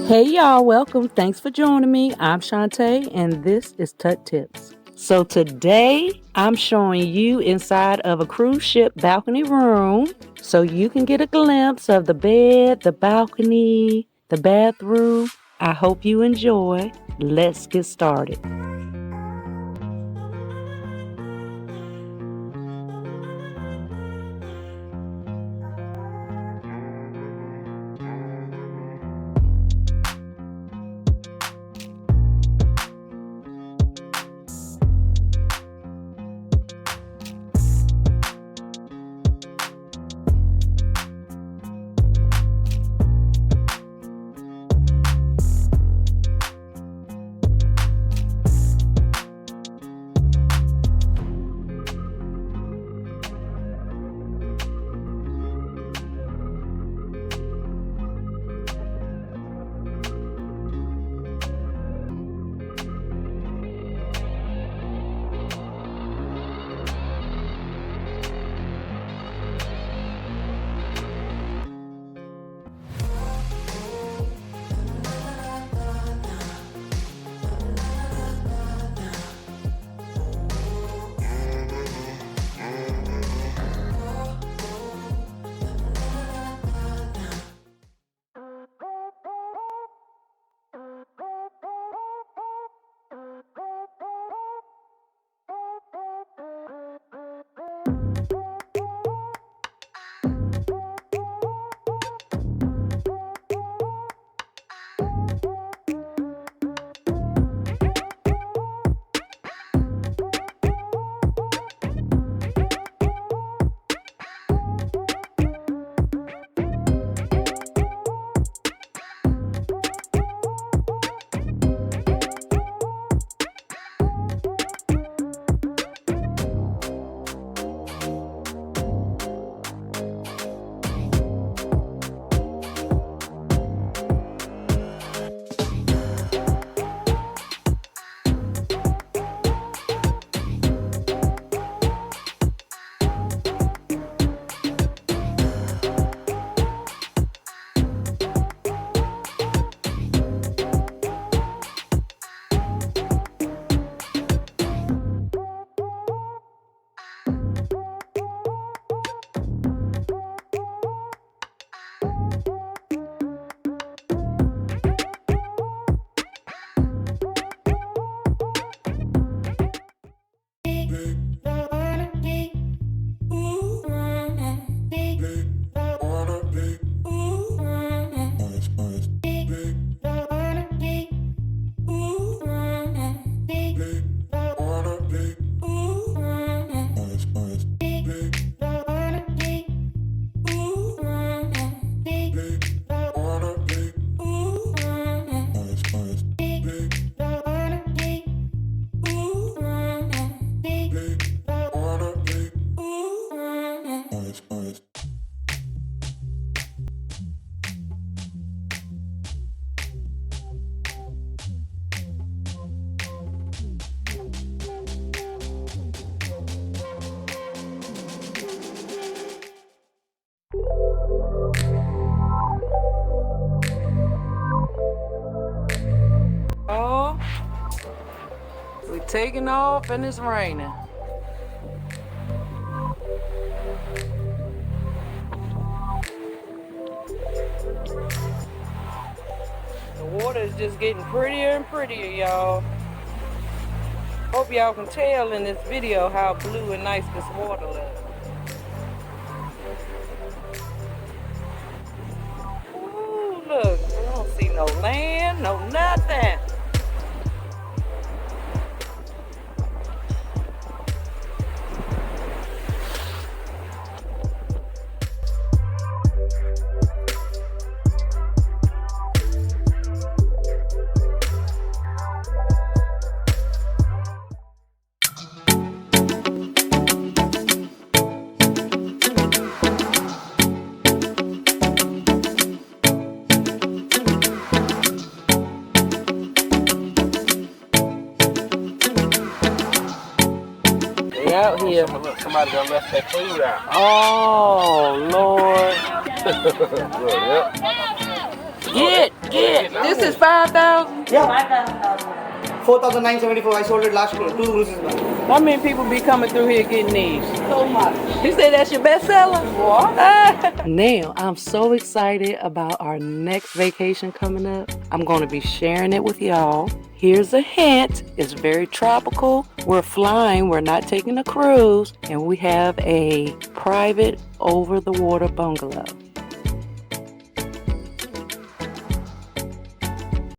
Hey y'all, welcome. Thanks for joining me. I'm Chawnta and this is Tutt Tips. So today I'm showing you inside of a cruise ship balcony room so you can get a glimpse of the bed, the balcony, the bathroom. I hope you enjoy. Let's get started. Oh, we're taking off and it's raining. The water is just getting prettier and prettier, y'all. Hope y'all can tell in this video how blue and nice this water looks. Ooh, look, I don't see no land, no nothing. Out here. Somebody done left that food out. Oh, Lord. Good, yep. Shit. This is 5,000. Yeah. 4,974. I sold it last year. 2 Cruises back. How many people be coming through here getting these? So much. You say that's your bestseller? What? Now, I'm so excited about our next vacation coming up. I'm going to be sharing it with y'all. Here's a hint. It's very tropical. We're flying. We're not taking a cruise. And we have a private over-the-water bungalow.